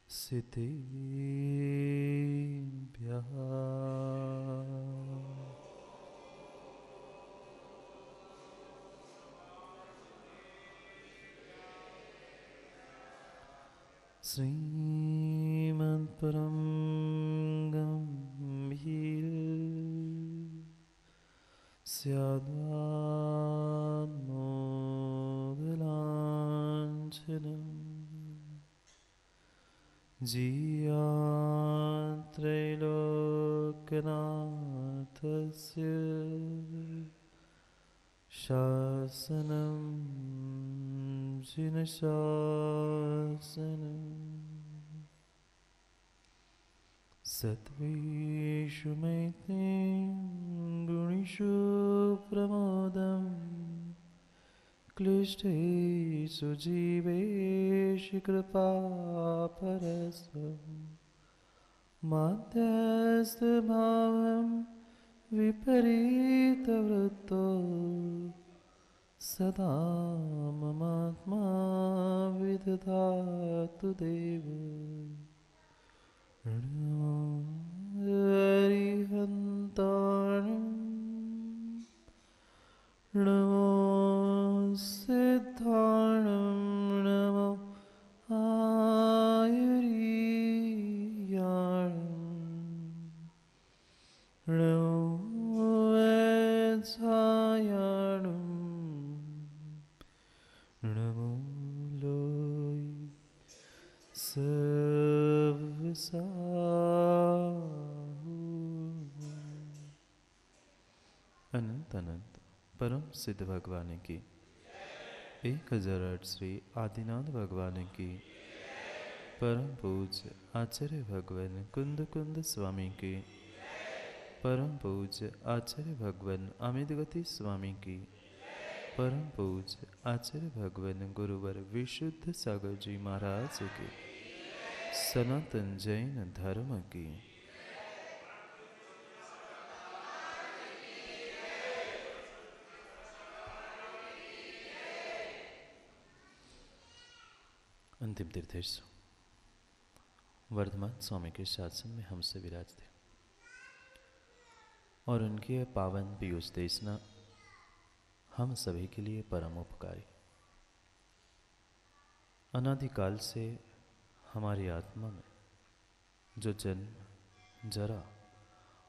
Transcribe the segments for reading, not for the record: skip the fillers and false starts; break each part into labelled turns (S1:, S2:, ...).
S1: सिद्धेभ्यः श्रीमत्परं गम्भीर स्याद्वान्मोदलाञ्छनम् जियात्रैलोक्यनाथस्य शासनं जिनशासनम् सत्त्वेषु मैत्रीं गुणेषु प्रमोदम् क्लिष्टेषु जीवेषु कृपापरस्वम् मध्यस्थभावं विपरीतवृत्तो सदा ममात्मा विदधातु देव हरिहन्ताणं नमो सिद्धाणं नमो आयुर्याणं नमो वैत्सायाणं नमो लोय सर्वसा अनंत अनंत परम सिद्ध भगवान की 1008 श्री आदिनाथ भगवान की परम पूज्य आचार्य भगवान कुंद कुंद स्वामी की परम पूज्य आचार्य भगवान अमित गति स्वामी की परम पूज्य आचार्य भगवान गुरुवर विशुद्ध सागर जी महाराज की सनातन जैन धर्म की अंतिम तीर्थेश वर्धमान स्वामी के शासन में हमसे विराजते और उनकी पावन पीयूष देशना हम सभी के लिए परम उपकारी। अनादिकाल से हमारी आत्मा में जो जन्म जरा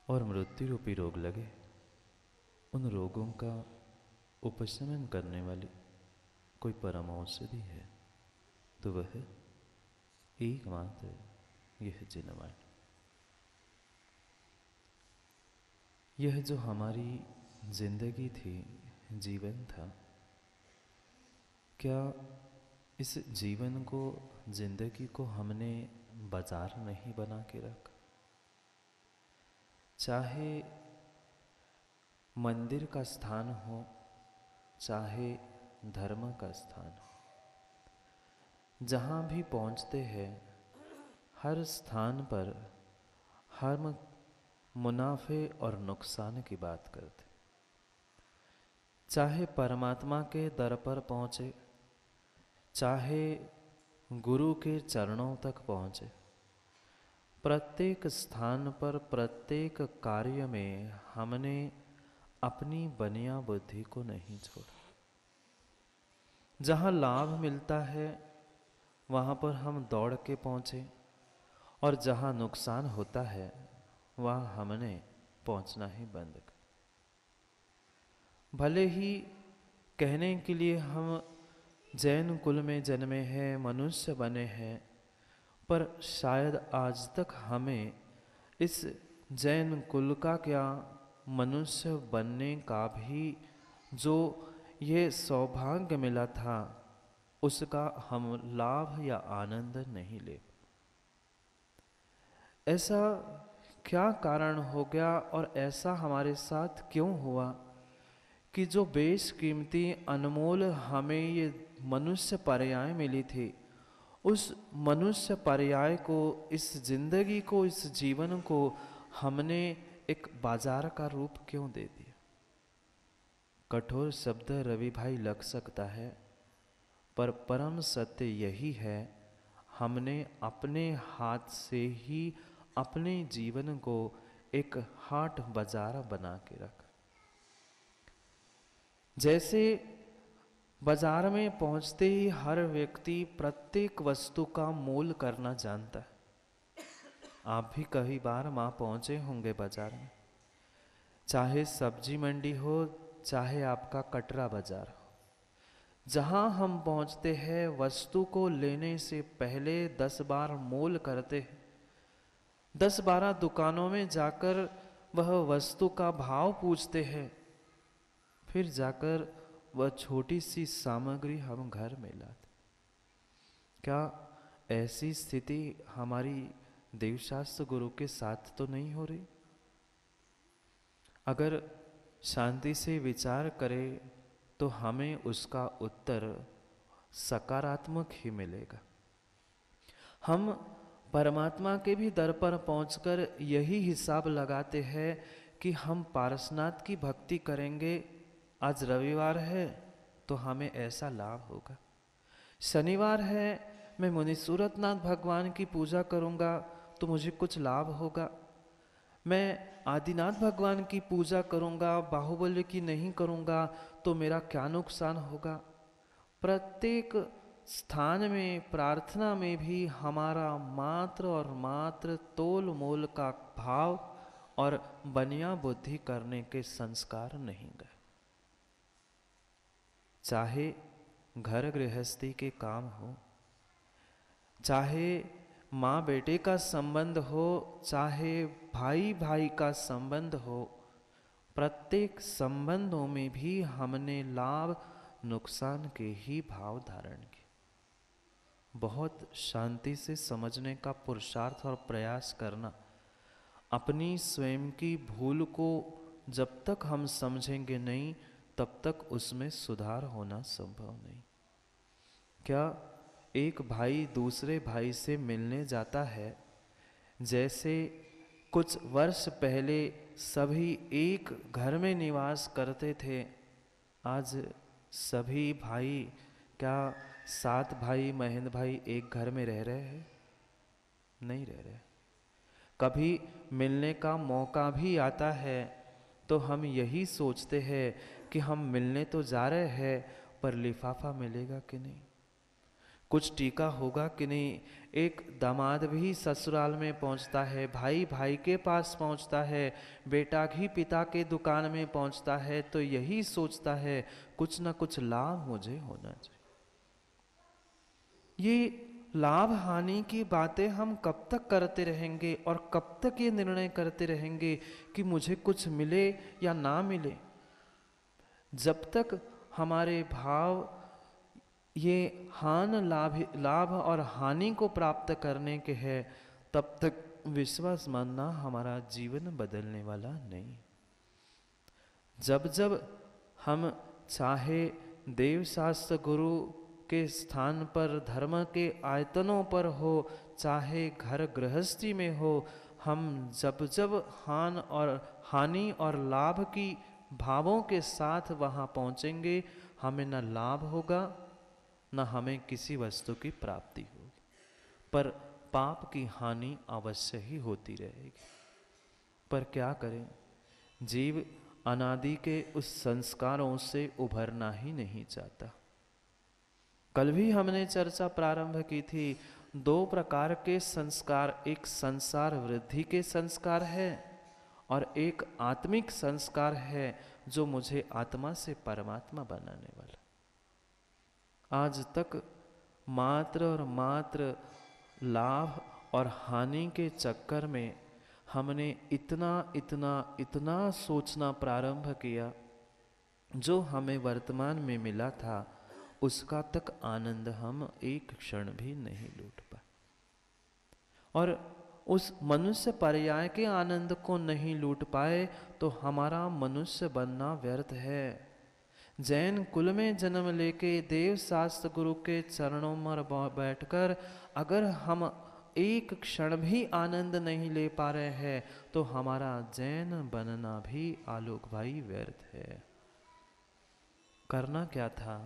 S1: और मृत्यु रूपी रोग लगे, उन रोगों का उपशमन करने वाली कोई परम औषधि है तो वह एकमात्र यह जिनवाणी। यह जो हमारी जिंदगी थी, जीवन था, क्या इस जीवन को, जिंदगी को हमने बाजार नहीं बना के रखा? चाहे मंदिर का स्थान हो, चाहे धर्म का स्थान हो, जहाँ भी पहुँचते हैं हर स्थान पर हम मुनाफे और नुकसान की बात करते। चाहे परमात्मा के दर पर पहुँचे, चाहे गुरु के चरणों तक पहुँचे, प्रत्येक स्थान पर प्रत्येक कार्य में हमने अपनी बनिया बुद्धि को नहीं छोड़ा। जहाँ लाभ मिलता है वहाँ पर हम दौड़ के पहुँचे और जहाँ नुकसान होता है वहाँ हमने पहुँचना ही बंद कर। भले ही कहने के लिए हम जैन कुल में जन्मे हैं, मनुष्य बने हैं, पर शायद आज तक हमें इस जैन कुल का क्या, मनुष्य बनने का भी जो ये सौभाग्य मिला था उसका हम लाभ या आनंद नहीं ले। ऐसा क्या कारण हो गया और ऐसा हमारे साथ क्यों हुआ कि जो बेशकीमती अनमोल हमें ये मनुष्य पर्याय मिली थी, उस मनुष्य पर्याय को, इस जिंदगी को, इस जीवन को हमने एक बाजार का रूप क्यों दे दिया? कठोर शब्द रवि भाई लग सकता है, पर परम सत्य यही है, हमने अपने हाथ से ही अपने जीवन को एक हाट बाजार बना के रखा। जैसे बाजार में पहुंचते ही हर व्यक्ति प्रत्येक वस्तु का मोल करना जानता है। आप भी कई बार वहां पहुंचे होंगे बाजार में, चाहे सब्जी मंडी हो चाहे आपका कटरा बाजार हो। जहां हम पहुंचते हैं वस्तु को लेने से पहले 10 बार मोल करते हैं। 10-12 दुकानों में जाकर वह वस्तु का भाव पूछते हैं, फिर जाकर वह छोटी सी सामग्री हम घर में लाते। क्या ऐसी स्थिति हमारी देवशास्त्र गुरु के साथ तो नहीं हो रही? अगर शांति से विचार करें तो हमें उसका उत्तर सकारात्मक ही मिलेगा। हम परमात्मा के भी दर पर पहुंचकर यही हिसाब लगाते हैं कि हम पारसनाथ की भक्ति करेंगे, आज रविवार है तो हमें ऐसा लाभ होगा, शनिवार है मैं मुनि सूरतनाथ भगवान की पूजा करूंगा तो मुझे कुछ लाभ होगा, मैं आदिनाथ भगवान की पूजा करूंगा, बाहुबल्य की नहीं करूंगा तो मेरा क्या नुकसान होगा। प्रत्येक स्थान में प्रार्थना में भी हमारा मात्र और मात्र तोल मोल का भाव और बनिया बुद्धि करने के संस्कार नहीं गए। चाहे घर गृहस्थी के काम हो, चाहे माँ बेटे का संबंध हो, चाहे भाई भाई का संबंध हो, प्रत्येक संबंधों में भी हमने लाभ नुकसान के ही भाव धारण किए। बहुत शांति से समझने का पुरुषार्थ और प्रयास करना। अपनी स्वयं की भूल को जब तक हम समझेंगे नहीं तब तक उसमें सुधार होना संभव नहीं। क्या एक भाई दूसरे भाई से मिलने जाता है, जैसे कुछ वर्ष पहले सभी एक घर में निवास करते थे, आज सभी भाई क्या 7 भाई महेंद्र भाई एक घर में रह रहे हैं? नहीं रह रहे। कभी मिलने का मौका भी आता है तो हम यही सोचते हैं कि हम मिलने तो जा रहे हैं पर लिफाफा मिलेगा कि नहीं, कुछ टीका होगा कि नहीं। एक दामाद भी ससुराल में पहुंचता है, भाई भाई के पास पहुंचता है, बेटा भी पिता के दुकान में पहुंचता है तो यही सोचता है कुछ ना कुछ लाभ मुझे होना चाहिए। ये लाभ हानि की बातें हम कब तक करते रहेंगे और कब तक ये निर्णय करते रहेंगे कि मुझे कुछ मिले या ना मिले? जब तक हमारे भाव ये लाभ और हानि को प्राप्त करने के हैं तब तक विश्वास मानना हमारा जीवन बदलने वाला नहीं। जब जब हम चाहे देवशास्त्र गुरु के स्थान पर, धर्म के आयतनों पर हो, चाहे घर गृहस्थी में हो, हम जब जब हानि और लाभ की भावों के साथ वहाँ पहुँचेंगे, हमें न लाभ होगा न हमें किसी वस्तु की प्राप्ति होगी, पर पाप की हानि अवश्य ही होती रहेगी। पर क्या करें, जीव अनादि के उस संस्कारों से उभरना ही नहीं चाहता। कल भी हमने चर्चा प्रारंभ की थी, 2 प्रकार के संस्कार, एक संसार वृद्धि के संस्कार है और एक आत्मिक संस्कार है जो मुझे आत्मा से परमात्मा बनाने वाला। आज तक मात्र और मात्र लाभ और हानि के चक्कर में हमने इतना सोचना प्रारंभ किया, जो हमें वर्तमान में मिला था उसका तक आनंद हम एक क्षण भी नहीं लूट पाए और उस मनुष्य पर्याय के आनंद को नहीं लूट पाए तो हमारा मनुष्य बनना व्यर्थ है। जैन कुल में जन्म लेके देव शास्त्र गुरु के चरणों में बैठकर अगर हम एक क्षण भी आनंद नहीं ले पा रहे हैं तो हमारा जैन बनना भी आलोक भाई व्यर्थ है। करना क्या था?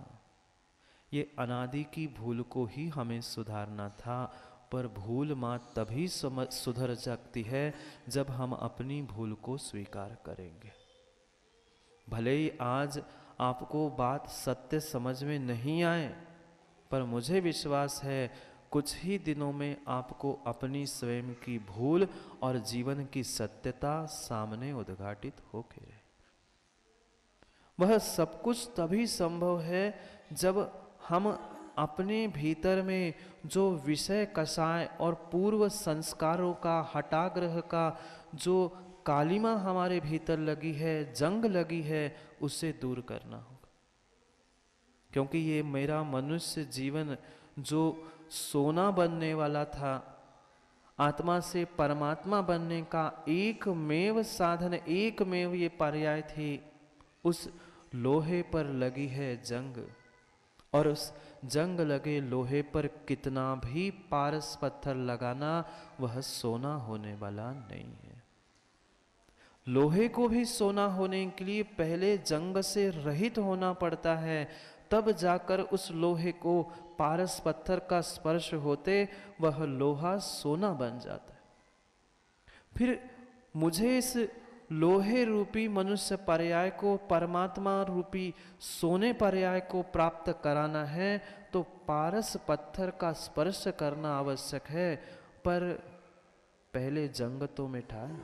S1: ये अनादि की भूल को ही हमें सुधारना था, पर भूल माँ तभी सुधर सकती है जब हम अपनी भूल को स्वीकार करेंगे। भले ही आज आपको बात सत्य समझ में नहीं आए, पर मुझे विश्वास है कुछ ही दिनों में आपको अपनी स्वयं की भूल और जीवन की सत्यता सामने उद्घाटित होके रहे। वह सब कुछ तभी संभव है जब हम अपने भीतर में जो विषय कषाय और पूर्व संस्कारों का हटाग्रह का जो कालिमा हमारे भीतर लगी है, जंग लगी है, उसे दूर करना होगा। क्योंकि ये मेरा मनुष्य जीवन जो सोना बनने वाला था, आत्मा से परमात्मा बनने का एकमेव साधन, एकमेव ये पर्याय थी, उस लोहे पर लगी है जंग। और उस जंग लगे लोहे पर कितना भी पारस पत्थर लगाना, वह सोना होने वाला नहीं है। लोहे को भी सोना होने के लिए पहले जंग से रहित होना पड़ता है, तब जाकर उस लोहे को पारस पत्थर का स्पर्श होते वह लोहा सोना बन जाता है। फिर मुझे इस लोहे रूपी मनुष्य पर्याय को परमात्मा रूपी सोने पर्याय को प्राप्त कराना है, तो पारस पत्थर का स्पर्श करना आवश्यक है। पर पहले जंग तो मिटाए,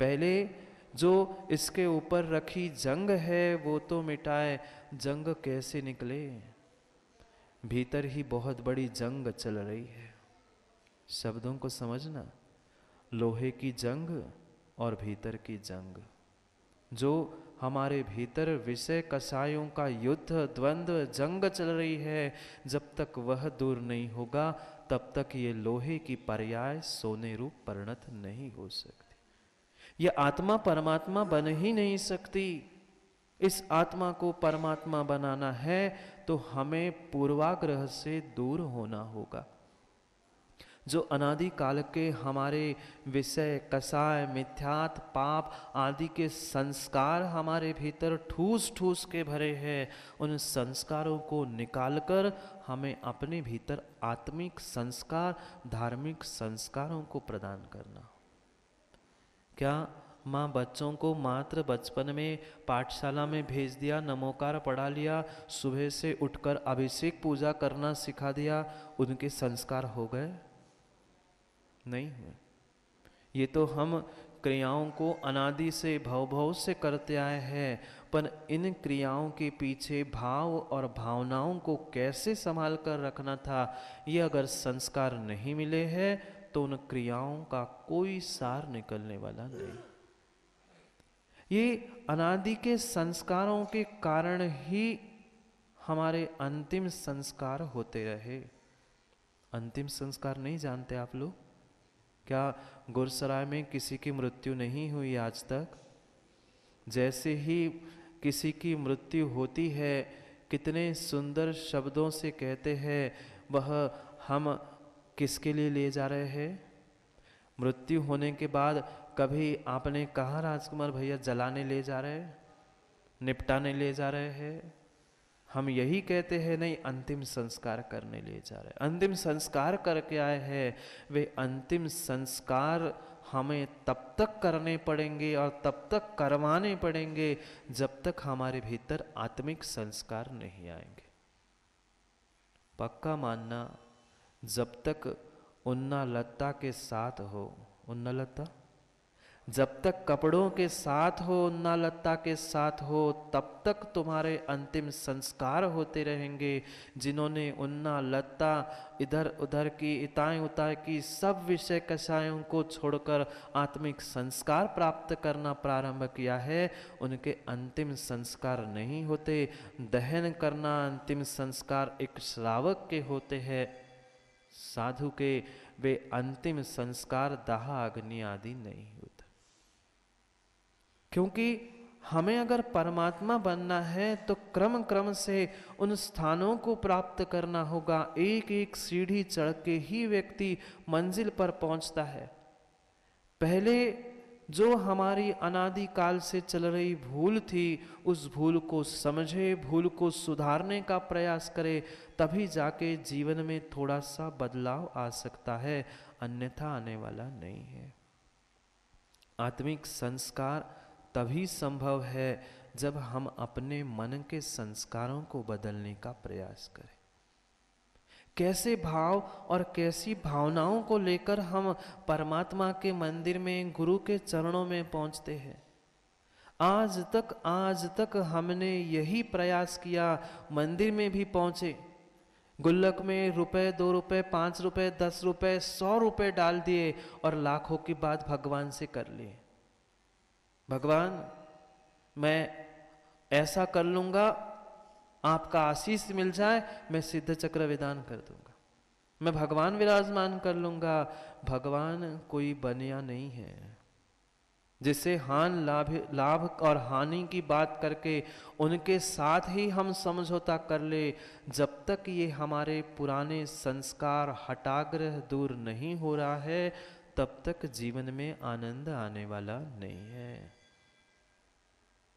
S1: पहले जो इसके ऊपर रखी जंग है वो तो मिटाए। जंग कैसे निकले? भीतर ही बहुत बड़ी जंग चल रही है। शब्दों को समझना, लोहे की जंग और भीतर की जंग, जो हमारे भीतर विषय कषायों का युद्ध, द्वंद्व, जंग चल रही है, जब तक वह दूर नहीं होगा तब तक ये लोहे की पर्याय सोने रूप परिणत नहीं हो सकती। ये आत्मा परमात्मा बन ही नहीं सकती। इस आत्मा को परमात्मा बनाना है तो हमें पूर्वाग्रह से दूर होना होगा। जो अनादि काल के हमारे विषय कषाय, मिथ्यात, पाप आदि के संस्कार हमारे भीतर ठूस ठूस के भरे हैं, उन संस्कारों को निकालकर हमें अपने भीतर आत्मिक संस्कार, धार्मिक संस्कारों को प्रदान करना। क्या माँ बच्चों को मात्र बचपन में पाठशाला में भेज दिया, नमोकार पढ़ा लिया, सुबह से उठकर अभिषेक पूजा करना सिखा दिया, उनके संस्कार हो गए? नहीं हुए। ये तो हम क्रियाओं को अनादि से भव से करते आए हैं, पर इन क्रियाओं के पीछे भाव और भावनाओं को कैसे संभाल कर रखना था, ये अगर संस्कार नहीं मिले हैं तो उन क्रियाओं का कोई सार निकलने वाला नहीं। ये अनादि के संस्कारों के कारण ही हमारे अंतिम संस्कार होते रहे। अंतिम संस्कार नहीं जानते आप लोग? क्या गुरसराय में किसी की मृत्यु नहीं हुई आज तक? जैसे ही किसी की मृत्यु होती है, कितने सुंदर शब्दों से कहते हैं वह हम किसके लिए ले जा रहे हैं? मृत्यु होने के बाद कभी आपने कहा राजकुमार भैया जलाने ले जा रहे हैं, निपटाने ले जा रहे हैं? हम यही कहते हैं नहीं, अंतिम संस्कार करने ले जा रहे हैं। अंतिम संस्कार करके आए हैं। वे अंतिम संस्कार हमें तब तक करने पड़ेंगे और तब तक करवाने पड़ेंगे जब तक हमारे भीतर आत्मिक संस्कार नहीं आएंगे। पक्का मानना, जब तक उन्ना लत्ता के साथ हो, उन्ना लत्ता, जब तक कपड़ों के साथ हो, उन्ना लत्ता के साथ हो, तब तक तुम्हारे अंतिम संस्कार होते रहेंगे। जिन्होंने उन्ना लत्ता, इधर उधर की इताएं उताएं की सब विषय कषायों को छोड़कर आत्मिक संस्कार प्राप्त करना प्रारंभ किया है, उनके अंतिम संस्कार नहीं होते। दहन करना अंतिम संस्कार एक श्रावक के होते हैं। साधु के वे अंतिम संस्कार दाह, अग्नि आदि नहीं होते। क्योंकि हमें अगर परमात्मा बनना है तो क्रम क्रम से उन स्थानों को प्राप्त करना होगा। एक एक सीढ़ी चढ़ के ही व्यक्ति मंजिल पर पहुंचता है। पहले जो हमारी अनादिकाल से चल रही भूल थी उस भूल को समझे, भूल को सुधारने का प्रयास करे, तभी जाके जीवन में थोड़ा सा बदलाव आ सकता है, अन्यथा आने वाला नहीं है। आत्मिक संस्कार तभी संभव है जब हम अपने मन के संस्कारों को बदलने का प्रयास करें। कैसे भाव और कैसी भावनाओं को लेकर हम परमात्मा के मंदिर में, गुरु के चरणों में पहुंचते हैं। आज तक हमने यही प्रयास किया, मंदिर में भी पहुंचे, गुल्लक में रुपए, 2 रुपए, 5 रुपए, 10 रुपए, 100 रुपए डाल दिए और लाखों की बात भगवान से कर लिए। भगवान मैं ऐसा कर लूंगा, आपका आशीष मिल जाए, मैं सिद्ध चक्र विधान कर दूंगा, मैं भगवान विराजमान कर लूंगा। भगवान कोई बनिया नहीं है जिसे लाभ और हानि की बात करके उनके साथ ही हम समझौता कर ले। जब तक ये हमारे पुराने संस्कार हटाग्रह दूर नहीं हो रहा है, तब तक जीवन में आनंद आने वाला नहीं है।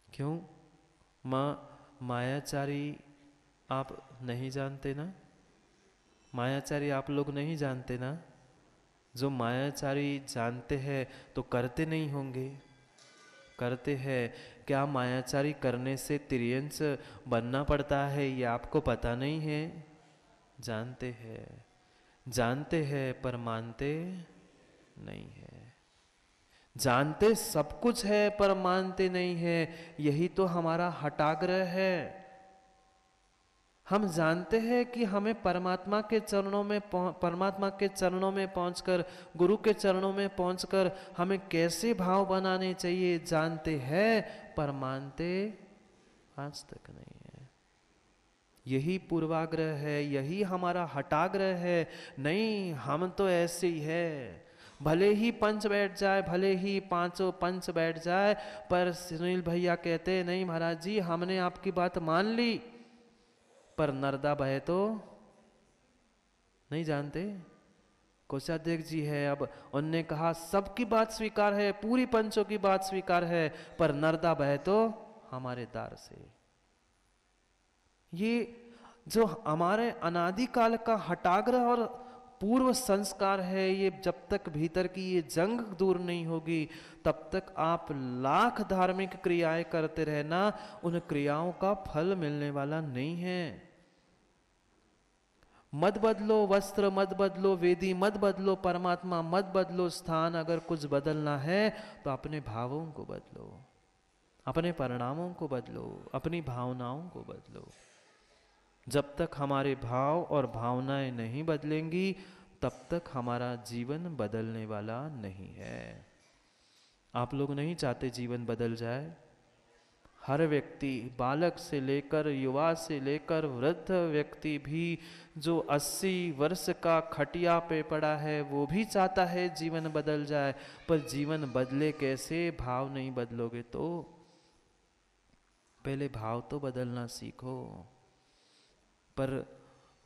S1: क्यों? मायाचारी आप नहीं जानते ना? मायाचारी आप लोग नहीं जानते ना? जो मायाचारी जानते हैं तो करते नहीं होंगे, करते हैं क्या? मायाचारी करने से तिर्यंच बनना पड़ता है, ये आपको पता नहीं है? जानते हैं पर मानते नहीं है। जानते सब कुछ है पर मानते नहीं है, यही तो हमारा हठाग्रह है। हम जानते हैं कि हमें परमात्मा के चरणों में पहुंचकर, गुरु के चरणों में पहुंचकर हमें कैसे भाव बनाने चाहिए, जानते हैं पर मानते आज तक नहीं है। यही पूर्वाग्रह है, यही हमारा हठाग्रह है। नहीं, हम तो ऐसे ही है, भले ही पंच बैठ जाए, भले ही 5 पंच बैठ जाए, पर सुनील भैया कहते नहीं महाराज जी हमने आपकी बात मान ली, पर नर्दा बहे तो नहीं जानते। कोषाध्यक्ष जी है, अब उनने कहा सबकी बात स्वीकार है, पूरी पंचों की बात स्वीकार है, पर नर्दा बहे तो हमारे दार से। ये जो हमारे अनादिकाल का हठाग्रह और पूर्व संस्कार है, ये जब तक भीतर की ये जंग दूर नहीं होगी, तब तक आप लाख धार्मिक क्रियाएं करते रहना, उन क्रियाओं का फल मिलने वाला नहीं है। मत बदलो वस्त्र, मत बदलो वेदी, मत बदलो परमात्मा, मत बदलो स्थान। अगर कुछ बदलना है तो अपने भावों को बदलो, अपने परिणामों को बदलो, अपनी भावनाओं को बदलो। जब तक हमारे भाव और भावनाएं नहीं बदलेंगी, तब तक हमारा जीवन बदलने वाला नहीं है। आप लोग नहीं चाहते जीवन बदल जाए? हर व्यक्ति, बालक से लेकर युवा से लेकर वृद्ध व्यक्ति भी, जो 80 वर्ष का खटिया पे पड़ा है, वो भी चाहता है जीवन बदल जाए। पर जीवन बदले कैसे? भाव नहीं बदलोगे तो। पहले भाव तो बदलना सीखो। पर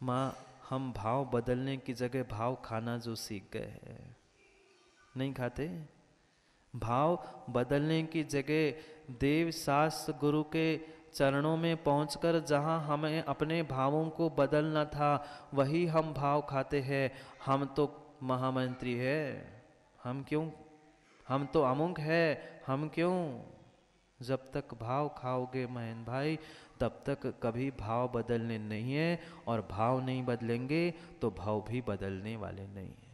S1: माँ, हम भाव बदलने की जगह भाव खाना जो सीख गए हैं, नहीं खाते। भाव बदलने की जगह देव शास्त्र गुरु के चरणों में पहुंचकर जहां हमें अपने भावों को बदलना था, वही हम भाव खाते हैं। हम तो महामंत्री है, हम क्यों? हम तो अमुक है, हम क्यों? जब तक भाव खाओगे महन भाई, तब तक कभी भाव बदलने नहीं है, और भाव नहीं बदलेंगे तो भाव भी बदलने वाले नहीं है।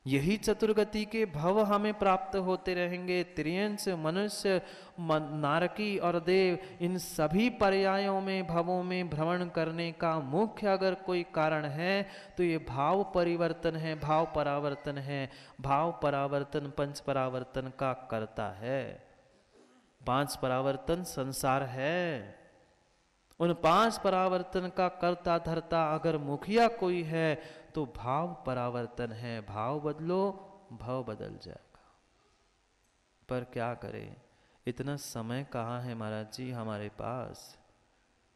S1: यही चतुर्गति के भव हमें प्राप्त होते रहेंगे। त्रियंश, मनुष्य, नारकी और देव, इन सभी पर्यायों में, भवों में भ्रमण करने का मुख्य अगर कोई कारण है तो ये भाव परिवर्तन है, भाव परावर्तन है। भाव परावर्तन पंच परावर्तन का करता है। 5 परावर्तन संसार है, उन 5 परावर्तन का करता धरता अगर मुखिया कोई है तो भाव परावर्तन है। भाव बदलो, भाव बदल जाएगा। पर क्या करें, इतना समय कहाँ है महाराज जी हमारे पास?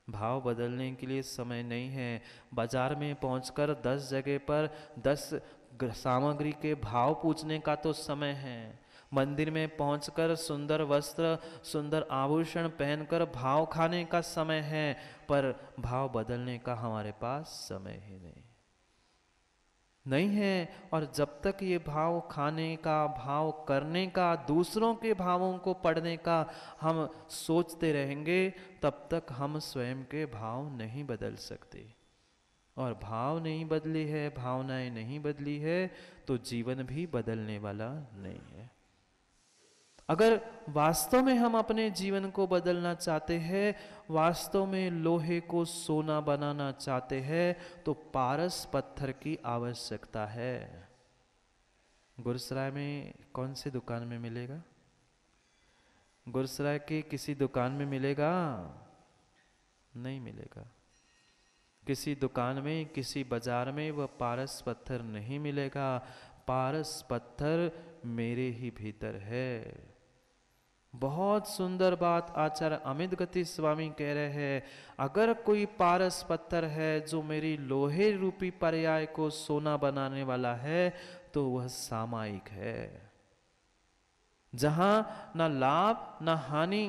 S1: भाव बदलने के लिए समय नहीं है। बाजार में पहुंचकर 10 जगह पर 10 सामग्री के भाव पूछने का तो समय है, मंदिर में पहुंचकर सुंदर वस्त्र, सुंदर आभूषण पहनकर भाव खाने का समय है, पर भाव बदलने का हमारे पास समय ही नहीं है। और जब तक ये भाव खाने का, भाव करने का, दूसरों के भावों को पढ़ने का हम सोचते रहेंगे, तब तक हम स्वयं के भाव नहीं बदल सकते। और भाव नहीं बदली है, भावनाएं नहीं बदली है, तो जीवन भी बदलने वाला नहीं है। अगर वास्तव में हम अपने जीवन को बदलना चाहते हैं, वास्तव में लोहे को सोना बनाना चाहते हैं, तो पारस पत्थर की आवश्यकता है। गुरुसराय में कौन सी दुकान में मिलेगा? गुरुसराय की किसी दुकान में मिलेगा? नहीं मिलेगा। किसी दुकान में, किसी बाजार में वह पारस पत्थर नहीं मिलेगा। पारस पत्थर मेरे ही भीतर है। बहुत सुंदर बात आचार्य अमित गति स्वामी कह रहे हैं, अगर कोई पारस पत्थर है जो मेरी लोहे रूपी पर्याय को सोना बनाने वाला है, तो वह सामायिक है, जहां ना लाभ ना हानि,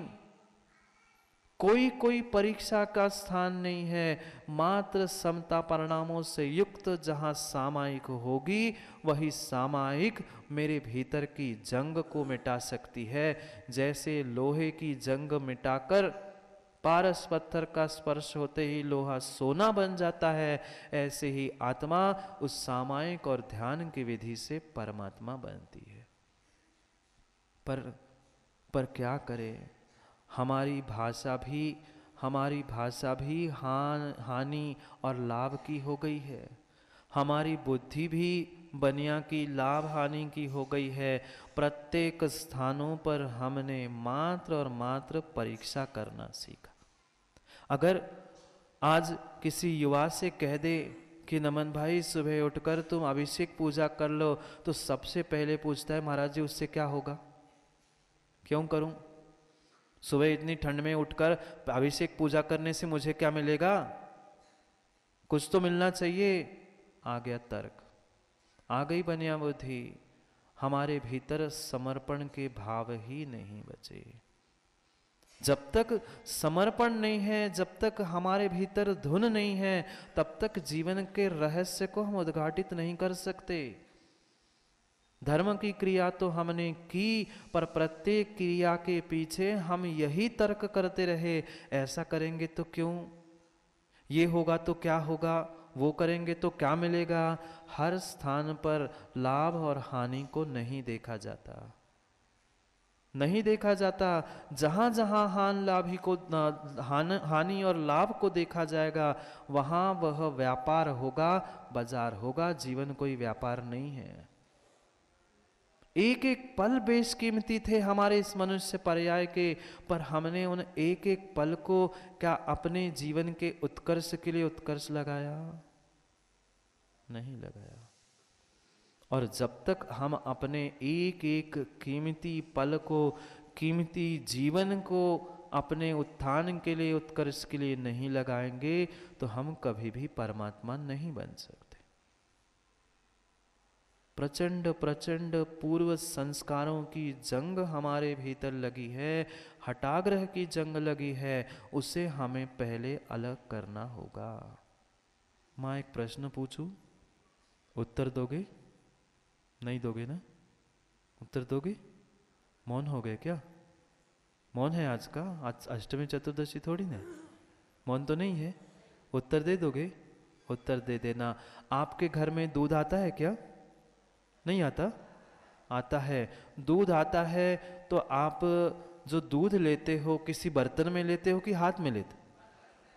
S1: कोई परीक्षा का स्थान नहीं है, मात्र समता परिणामों से युक्त जहां सामायिक होगी, वही सामायिक मेरे भीतर की जंग को मिटा सकती है। जैसे लोहे की जंग मिटाकर पारस पत्थर का स्पर्श होते ही लोहा सोना बन जाता है, ऐसे ही आत्मा उस सामायिक और ध्यान की विधि से परमात्मा बनती है। पर क्या करें, हमारी भाषा भी हानि और लाभ की हो गई है। हमारी बुद्धि भी बनिया की, लाभ हानि की हो गई है। प्रत्येक स्थानों पर हमने मात्र और मात्र परीक्षा करना सीखा। अगर आज किसी युवा से कह दे कि नमन भाई सुबह उठकर तुम अभिषेक पूजा कर लो, तो सबसे पहले पूछता है, महाराज जी उससे क्या होगा, क्यों करूं? सुबह इतनी ठंड में उठकर अभिषेक पूजा करने से मुझे क्या मिलेगा? कुछ तो मिलना चाहिए। आ गया तर्क, आ गई बनिया बुद्धि। हमारे भीतर समर्पण के भाव ही नहीं बचे। जब तक समर्पण नहीं है, जब तक हमारे भीतर धुन नहीं है, तब तक जीवन के रहस्य को हम उद्घाटित नहीं कर सकते। धर्म की क्रिया तो हमने की, पर प्रत्येक क्रिया के पीछे हम यही तर्क करते रहे, ऐसा करेंगे तो क्यों, ये होगा तो क्या होगा, वो करेंगे तो क्या मिलेगा। हर स्थान पर लाभ और हानि को नहीं देखा जाता, नहीं देखा जाता। जहां जहां हानि और लाभ को देखा जाएगा, वहां वह व्यापार होगा, बाजार होगा। जीवन कोई व्यापार नहीं है। एक एक पल बेशकीमती थे हमारे इस मनुष्य पर्याय के, पर हमने उन एक एक पल को क्या अपने जीवन के उत्कर्ष के लिए उत्कर्ष लगाया? नहीं लगाया। और जब तक हम अपने एक एक कीमती पल को, कीमती जीवन को अपने उत्थान के लिए, उत्कर्ष के लिए नहीं लगाएंगे, तो हम कभी भी परमात्मा नहीं बन सकते। प्रचंड प्रचंड पूर्व संस्कारों की जंग हमारे भीतर लगी है, हठाग्रह की जंग लगी है, उसे हमें पहले अलग करना होगा। मां एक प्रश्न पूछूं, उत्तर दोगे? नहीं दोगे ना? उत्तर दोगे? मौन हो गए क्या? मौन है आज का? आज अष्टमी चतुर्दशी थोड़ी ना, मौन तो नहीं है। उत्तर दे दोगे? उत्तर दे देना। आपके घर में दूध आता है क्या? नहीं आता? आता है। दूध आता है तो आप जो दूध लेते हो किसी बर्तन में लेते हो कि हाथ में लेते?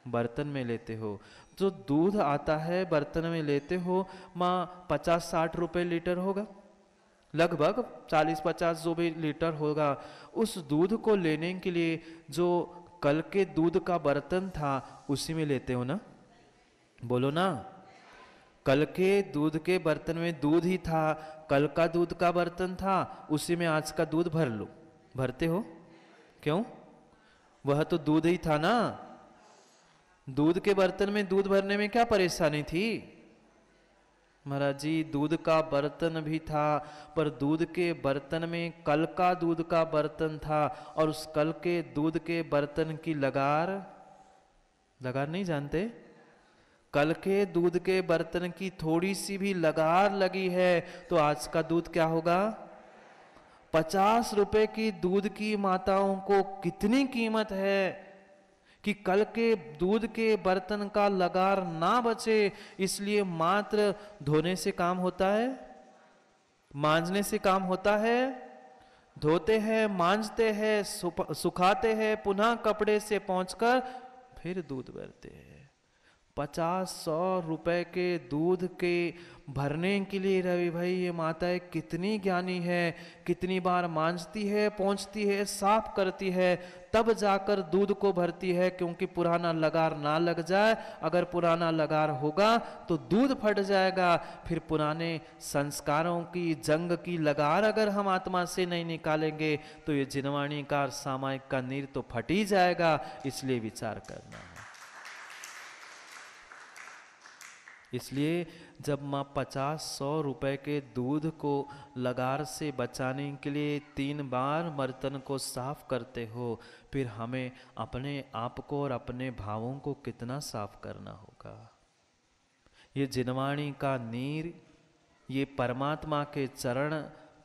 S1: बर्तन में लेते हो। जो दूध आता है बर्तन में लेते हो, माँ 50-60 रुपए लीटर होगा, लगभग 40-50 जो भी लीटर होगा। उस दूध को लेने के लिए जो कल के दूध का बर्तन था उसी में लेते हो ना? बोलो ना। कल के दूध के बर्तन में दूध ही था, कल का दूध का बर्तन था, उसी में आज का दूध भर लो। भरते हो? क्यों? वह तो दूध ही था ना। दूध के बर्तन में दूध भरने में क्या परेशानी थी? महाराज जी दूध का बर्तन भी था, पर दूध के बर्तन में कल का दूध का बर्तन था, और उस कल के दूध के बर्तन की लगार, लगार नहीं जानते? कल के दूध के बर्तन की थोड़ी सी भी लगार लगी है तो आज का दूध क्या होगा? 50 रुपए की दूध की माताओं को कितनी कीमत है कि कल के दूध के बर्तन का लगार ना बचे, इसलिए मात्र धोने से काम होता है, मांजने से काम होता है, धोते हैं, मांजते हैं, सुखाते हैं, पुनः कपड़े से पोंछकर फिर दूध भरते हैं। 50-100 रुपए के दूध के भरने के लिए रवि भाई ये माताएं कितनी ज्ञानी है, कितनी बार मांजती है, पोंछती है, साफ करती है, तब जाकर दूध को भरती है, क्योंकि पुराना लगार ना लग जाए। अगर पुराना लगार होगा तो दूध फट जाएगा। फिर पुराने संस्कारों की जंग की लगार अगर हम आत्मा से नहीं निकालेंगे तो ये जिनवाणी का सामायिक का नीर तो फट ही जाएगा। इसलिए विचार करना है। इसलिए जब माँ 50-100 रुपए के दूध को लगार से बचाने के लिए 3 बार बर्तन को साफ करते हो, फिर हमें अपने आप को और अपने भावों को कितना साफ करना होगा। ये जिनवाणी का नीर, ये परमात्मा के चरण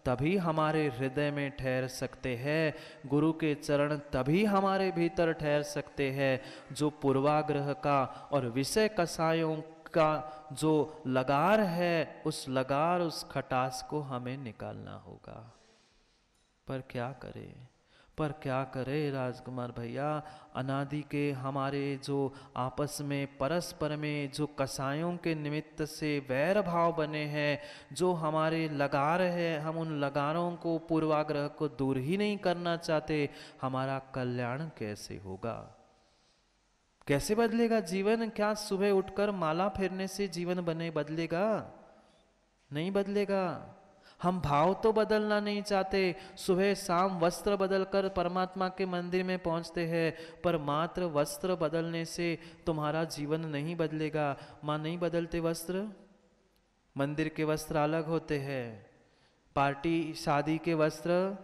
S1: तभी हमारे हृदय में ठहर सकते हैं, गुरु के चरण तभी हमारे भीतर ठहर सकते हैं। जो पूर्वाग्रह का और विषय कसायों का जो लगार है, उस लगार, उस खटास को हमें निकालना होगा। पर क्या करें, पर क्या करें राजकुमार भैया, अनादि के हमारे जो आपस में परस्पर में जो कसायों के निमित्त से वैर भाव बने हैं, जो हमारे लगार है, हम उन लगारों को, पूर्वाग्रह को दूर ही नहीं करना चाहते। हमारा कल्याण कैसे होगा, कैसे बदलेगा जीवन? क्या सुबह उठकर माला फेरने से जीवन बदलेगा? नहीं बदलेगा। हम भाव तो बदलना नहीं चाहते, सुबह शाम वस्त्र बदलकर परमात्मा के मंदिर में पहुंचते हैं, पर मात्र वस्त्र बदलने से तुम्हारा जीवन नहीं बदलेगा। माँ नहीं बदलते वस्त्र, मंदिर के वस्त्र अलग होते हैं, पार्टी शादी के वस्त्र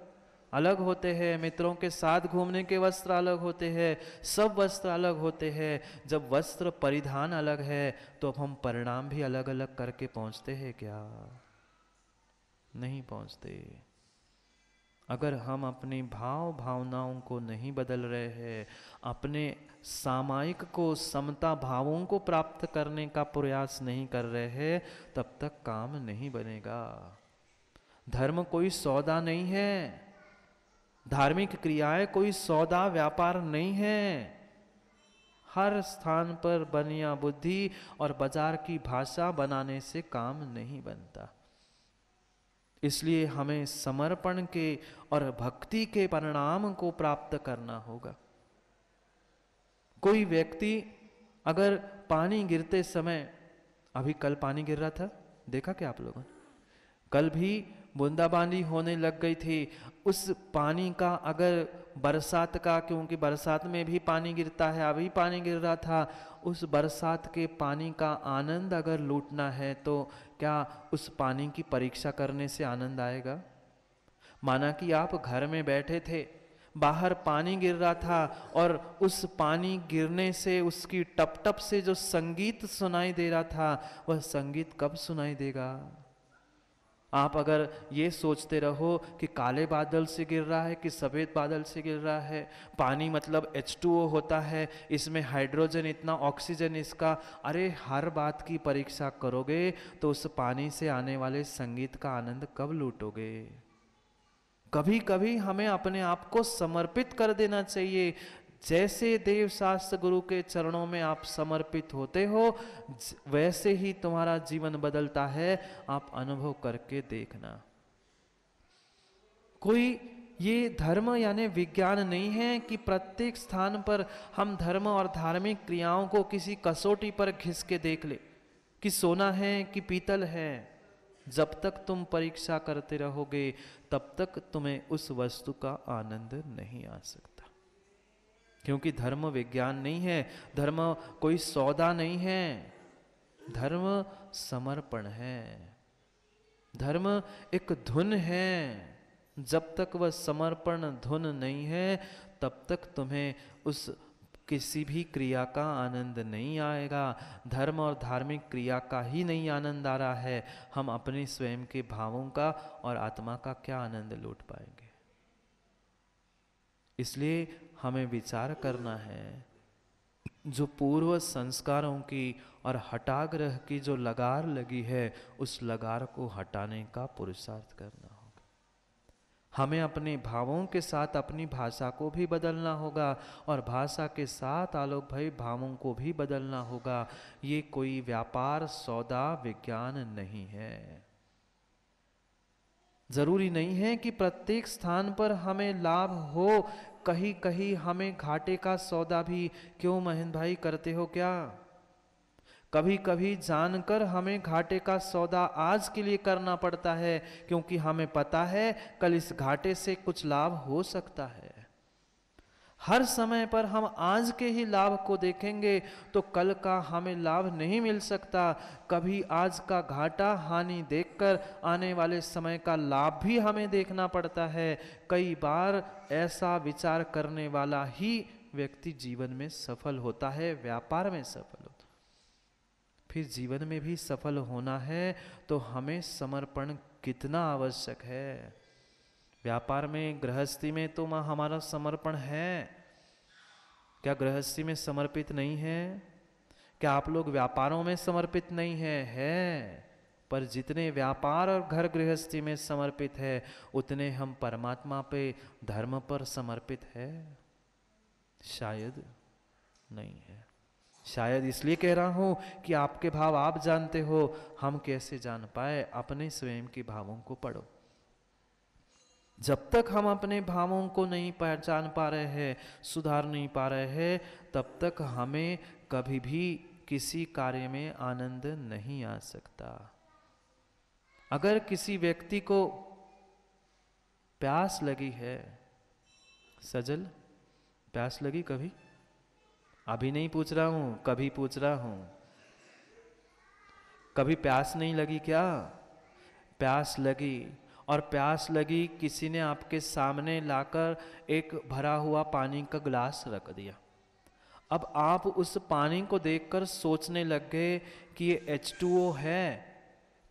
S1: अलग होते हैं, मित्रों के साथ घूमने के वस्त्र अलग होते हैं, सब वस्त्र अलग होते हैं। जब वस्त्र परिधान अलग है तो अब हम परिणाम भी अलग अलग करके पहुंचते हैं क्या? नहीं पहुंचते। अगर हम अपनी भावनाओं को नहीं बदल रहे हैं, अपने सामायिक को, समता भावों को प्राप्त करने का प्रयास नहीं कर रहे हैं, तब तक काम नहीं बनेगा। धर्म कोई सौदा नहीं है, धार्मिक क्रियाएं कोई सौदा व्यापार नहीं है। हर स्थान पर बनिया बुद्धि और बाजार की भाषा बनाने से काम नहीं बनता। इसलिए हमें समर्पण के और भक्ति के परिणाम को प्राप्त करना होगा। कोई व्यक्ति अगर पानी गिरते समय, अभी कल पानी गिर रहा था, देखा क्या आप लोगों ने? कल भी बूंदाबांदी होने लग गई थी। उस पानी का अगर बरसात का, क्योंकि बरसात में भी पानी गिरता है, अभी पानी गिर रहा था, उस बरसात के पानी का आनंद अगर लूटना है तो क्या उस पानी की परीक्षा करने से आनंद आएगा? माना कि आप घर में बैठे थे, बाहर पानी गिर रहा था और उस पानी गिरने से उसकी टप टप से जो संगीत सुनाई दे रहा था, वह संगीत कब सुनाई देगा? आप अगर ये सोचते रहो कि काले बादल से गिर रहा है कि सफ़ेद बादल से गिर रहा है, पानी मतलब H2O होता है, इसमें हाइड्रोजन इतना, ऑक्सीजन इसका, अरे हर बात की परीक्षा करोगे तो उस पानी से आने वाले संगीत का आनंद कब लूटोगे? कभी कभी हमें अपने आप को समर्पित कर देना चाहिए। जैसे देव शास्त्र गुरु के चरणों में आप समर्पित होते हो, वैसे ही तुम्हारा जीवन बदलता है। आप अनुभव करके देखना। कोई ये धर्म यानी विज्ञान नहीं है कि प्रत्येक स्थान पर हम धर्म और धार्मिक क्रियाओं को किसी कसौटी पर घिस के देख ले कि सोना है कि पीतल है। जब तक तुम परीक्षा करते रहोगे तब तक तुम्हें उस वस्तु का आनंद नहीं आ सकता। क्योंकि धर्म विज्ञान नहीं है, धर्म कोई सौदा नहीं है, धर्म समर्पण है। धर्म एक धुन है, जब तक वह समर्पण धुन नहीं है तब तक तुम्हें उस किसी भी क्रिया का आनंद नहीं आएगा। धर्म और धार्मिक क्रिया का ही नहीं आनंद आ रहा है, हम अपने स्वयं के भावों का और आत्मा का क्या आनंद लूट पाएंगे। इसलिए हमें विचार करना है, जो पूर्व संस्कारों की और हठाग्रह की जो लगार लगी है, उस लगार को हटाने का पुरुषार्थ करना होगा। हमें अपने भावों के साथ अपनी भाषा को भी बदलना होगा और भाषा के साथ आलोक भाई भावों को भी बदलना होगा। ये कोई व्यापार सौदा विज्ञान नहीं है। जरूरी नहीं है कि प्रत्येक स्थान पर हमें लाभ हो, कहीं कहीं हमें घाटे का सौदा भी। क्यों महेंद्र भाई करते हो क्या? कभी कभी जानकर हमें घाटे का सौदा आज के लिए करना पड़ता है, क्योंकि हमें पता है कल इस घाटे से कुछ लाभ हो सकता है। हर समय पर हम आज के ही लाभ को देखेंगे तो कल का हमें लाभ नहीं मिल सकता। कभी आज का घाटा हानि देखकर आने वाले समय का लाभ भी हमें देखना पड़ता है। कई बार ऐसा विचार करने वाला ही व्यक्ति जीवन में सफल होता है, व्यापार में सफल होता है। फिर जीवन में भी सफल होना है तो हमें समर्पण कितना आवश्यक है। व्यापार में, गृहस्थी में तो हमारा समर्पण है। क्या गृहस्थी में समर्पित नहीं है? क्या आप लोग व्यापारों में समर्पित नहीं है? पर जितने व्यापार और घर गृहस्थी में समर्पित है, उतने हम परमात्मा पे, धर्म पर समर्पित है? शायद नहीं है। शायद इसलिए कह रहा हूं कि आपके भाव आप जानते हो, हम कैसे जान पाए? अपने स्वयं के भावों को पढ़ो। जब तक हम अपने भावों को नहीं पहचान पा रहे हैं, सुधार नहीं पा रहे हैं, तब तक हमें कभी भी किसी कार्य में आनंद नहीं आ सकता। अगर किसी व्यक्ति को प्यास लगी है, सजल प्यास लगी कभी? अभी नहीं पूछ रहा हूं, कभी पूछ रहा हूं। कभी प्यास नहीं लगी क्या? प्यास लगी, और प्यास लगी, किसी ने आपके सामने लाकर एक भरा हुआ पानी का गिलास रख दिया। अब आप उस पानी को देखकर सोचने लग गए कि ये H2O है,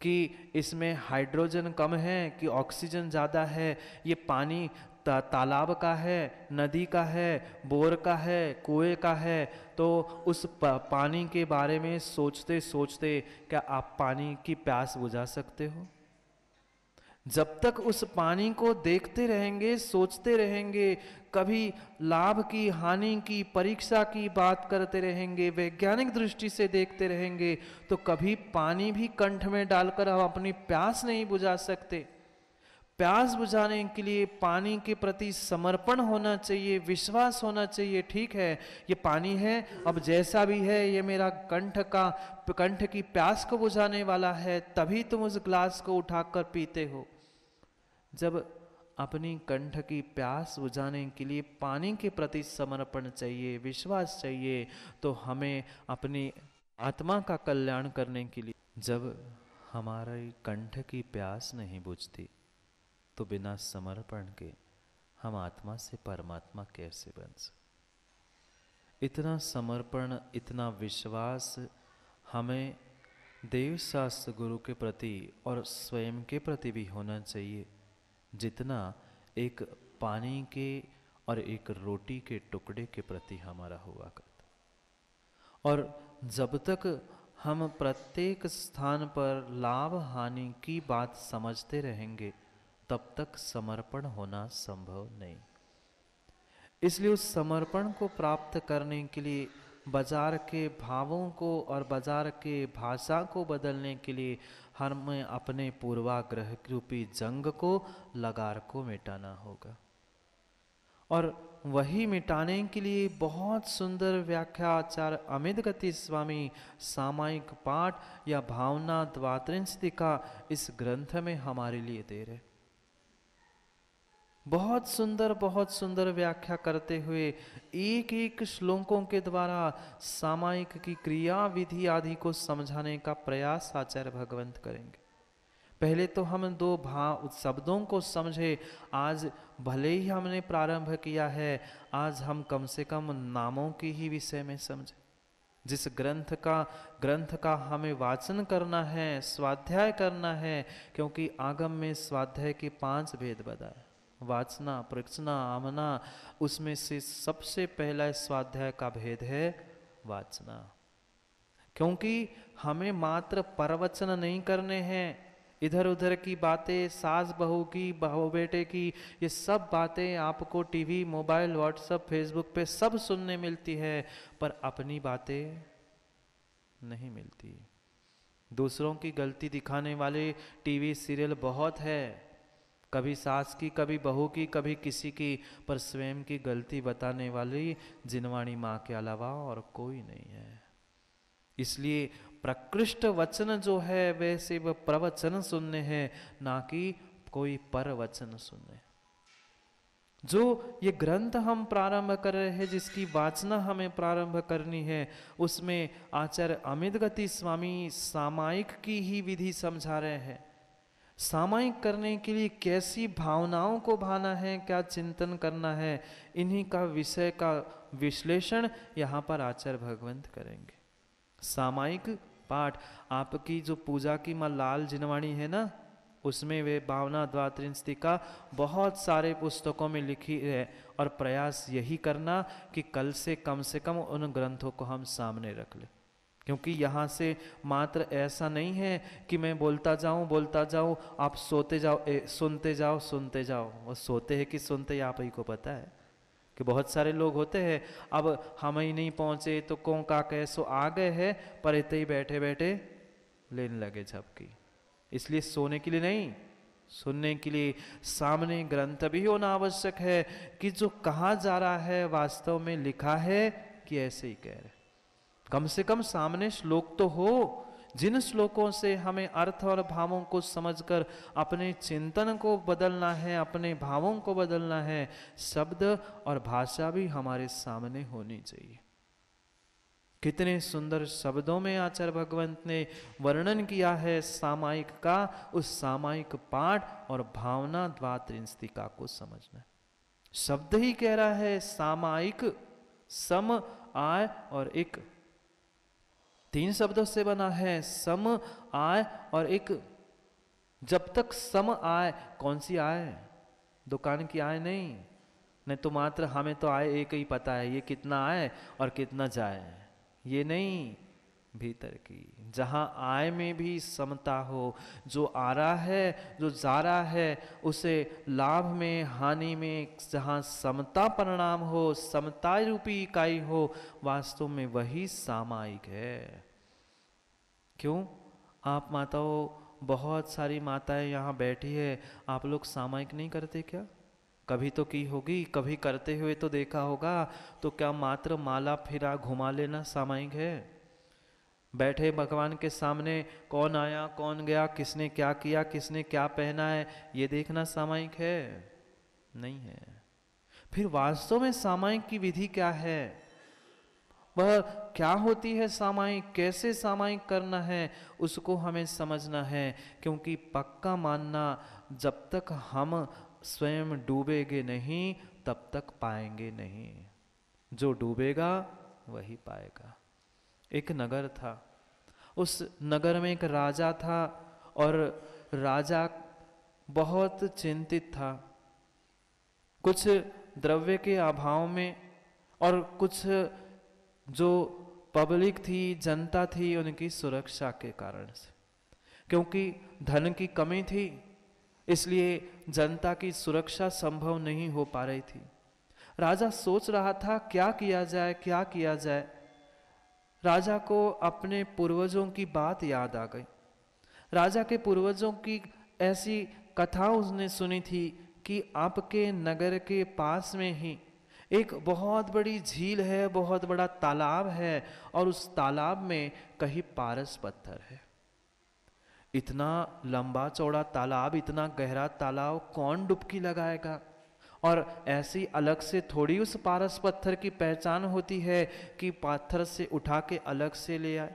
S1: कि इसमें हाइड्रोजन कम है, कि ऑक्सीजन ज़्यादा है, ये पानी तालाब का है, नदी का है, बोर का है, कुएं का है। तो उस पानी के बारे में सोचते सोचते क्या आप पानी की प्यास बुझा सकते हो? जब तक उस पानी को देखते रहेंगे, सोचते रहेंगे, कभी लाभ की हानि की परीक्षा की बात करते रहेंगे, वैज्ञानिक दृष्टि से देखते रहेंगे, तो कभी पानी भी कंठ में डालकर हम अपनी प्यास नहीं बुझा सकते। प्यास बुझाने के लिए पानी के प्रति समर्पण होना चाहिए, विश्वास होना चाहिए। ठीक है, ये पानी है, अब जैसा भी है, ये मेरा कंठ की प्यास को बुझाने वाला है, तभी तुम उस ग्लास को उठाकर पीते हो। जब अपनी कंठ की प्यास बुझाने के लिए पानी के प्रति समर्पण चाहिए, विश्वास चाहिए, तो हमें अपनी आत्मा का कल्याण करने के लिए, जब हमारी कंठ की प्यास नहीं बुझती, तो बिना समर्पण के हम आत्मा से परमात्मा कैसे बन सकते? इतना समर्पण, इतना विश्वास हमें देव शास्त्र गुरु के प्रति और स्वयं के प्रति भी होना चाहिए, जितना एक पानी के और एक रोटी के टुकड़े के प्रति हमारा हुआ करता। और जब तक हम प्रत्येक स्थान पर लाभ हानि की बात समझते रहेंगे, तब तक समर्पण होना संभव नहीं। इसलिए उस समर्पण को प्राप्त करने के लिए, बाजार के भावों को और बाजार के भाषा को बदलने के लिए हमें अपने पूर्वाग्रह रूपी जंग को, लगार को मिटाना होगा। और वही मिटाने के लिए बहुत सुंदर व्याख्या आचार्य अमित गति स्वामी सामायिक पाठ या भावना द्वात्रिंशति का इस ग्रंथ में हमारे लिए दे रहे। बहुत सुंदर व्याख्या करते हुए एक एक श्लोकों के द्वारा सामायिक की क्रिया विधि आदि को समझाने का प्रयास आचार्य भगवंत करेंगे। पहले तो हम दो शब्दों को समझे। आज भले ही हमने प्रारंभ किया है, आज हम कम से कम नामों के ही विषय में समझे। जिस ग्रंथ का हमें वाचन करना है, स्वाध्याय करना है, क्योंकि आगम में स्वाध्याय के 5 भेद बताए, वाचना, प्रक्षना, आमना। उसमें से सबसे पहला स्वाध्याय का भेद है वाचना। क्योंकि हमें मात्र प्रवचन नहीं करने हैं, इधर उधर की बातें, सास बहू की, बहू बेटे की, ये सब बातें आपको टीवी, मोबाइल, व्हाट्सएप, फेसबुक पे सब सुनने मिलती है, पर अपनी बातें नहीं मिलती। दूसरों की गलती दिखाने वाले टीवी सीरियल बहुत है, कभी सास की, कभी बहू की, कभी किसी की, पर स्वयं की गलती बताने वाली जिनवाणी माँ के अलावा और कोई नहीं है। इसलिए प्रकृष्ट वचन जो है वैसे वह प्रवचन सुनने हैं, ना कि कोई पर वचन सुनने। जो ये ग्रंथ हम प्रारंभ कर रहे हैं, जिसकी वाचना हमें प्रारंभ करनी है, उसमें आचार्य अमित गति स्वामी सामायिक की ही विधि समझा रहे हैं। सामायिक करने के लिए कैसी भावनाओं को भाना है, क्या चिंतन करना है, इन्हीं का विषय का विश्लेषण यहाँ पर आचार्य भगवंत करेंगे। सामायिक पाठ, आपकी जो पूजा की माँ लाल जिनवाणी है ना, उसमें वे भावना द्वात्रिंस्तिका बहुत सारे पुस्तकों में लिखी है, और प्रयास यही करना कि कल से कम उन ग्रंथों को हम सामने रख लें। क्योंकि यहाँ से मात्र ऐसा नहीं है कि मैं बोलता जाऊँ, आप सोते जाओ, सुनते जाओ। वो सोते हैं कि सुनते, आप ही को पता है। कि बहुत सारे लोग होते हैं, अब हम ही नहीं पहुँचे तो कौन का कैसो आ गए हैं, पर इतने ही बैठे बैठे लेने लगे झपकी। इसलिए सोने के लिए नहीं, सुनने के लिए सामने ग्रंथ भी होना आवश्यक है, कि जो कहा जा रहा है वास्तव में लिखा है कि ऐसे ही कह रहे। कम से कम सामने श्लोक तो हो, जिन श्लोकों से हमें अर्थ और भावों को समझकर अपने चिंतन को बदलना है, अपने भावों को बदलना है, शब्द और भाषा भी हमारे सामने होनी चाहिए। कितने सुंदर शब्दों में आचार्य भगवंत ने वर्णन किया है सामायिक का। उस सामायिक पाठ और भावना द्वात्रिंस्तिका को समझना। शब्द ही कह रहा है सामायिक, सम, आय और एक। 3 शब्दों से बना है, सम, आय और एक। जब तक सम आय, कौन सी आय? दुकान की आय नहीं तो मात्र हमें तो आय एक ही पता है, ये कितना आए और कितना जाए, ये नहीं। भीतर की, जहां आय में भी समता हो, जो आ रहा है, जो जा रहा है, उसे लाभ में हानि में जहां समता परिणाम हो, समता रूपी इकाई हो, वास्तव में वही सामायिक है। क्यों? आप माताओं, बहुत सारी माताएं यहाँ बैठी है, आप लोग सामायिक नहीं करते क्या? कभी तो की होगी, कभी करते हुए तो देखा होगा। तो क्या मात्र माला फिरा घुमा लेना सामायिक है? बैठे भगवान के सामने कौन आया, कौन गया, किसने क्या किया, किसने क्या पहना है, ये देखना सामायिक है? नहीं है। फिर वास्तव में सामायिक की विधि क्या है? वह क्या होती है सामायिक, कैसे सामायिक करना है, उसको हमें समझना है। क्योंकि पक्का मानना, जब तक हम स्वयं डूबेंगे नहीं तब तक पाएंगे नहीं। जो डूबेगा वही पाएगा। एक नगर था, उस नगर में एक राजा था, और राजा बहुत चिंतित था। कुछ द्रव्य के अभाव में, और कुछ जो पब्लिक थी, जनता थी, उनकी सुरक्षा के कारण से। क्योंकि धन की कमी थी, इसलिए जनता की सुरक्षा संभव नहीं हो पा रही थी। राजा सोच रहा था क्या किया जाए, क्या किया जाए। राजा को अपने पूर्वजों की बात याद आ गई। राजा के पूर्वजों की ऐसी कथा उसने सुनी थी कि आपके नगर के पास में ही एक बहुत बड़ी झील है, बहुत बड़ा तालाब है, और उस तालाब में कहीं पारस पत्थर है। इतना लंबा चौड़ा तालाब, इतना गहरा तालाब, कौन डुबकी लगाएगा? और ऐसी अलग से थोड़ी उस पारस पत्थर की पहचान होती है कि पत्थर से उठा के अलग से ले आए,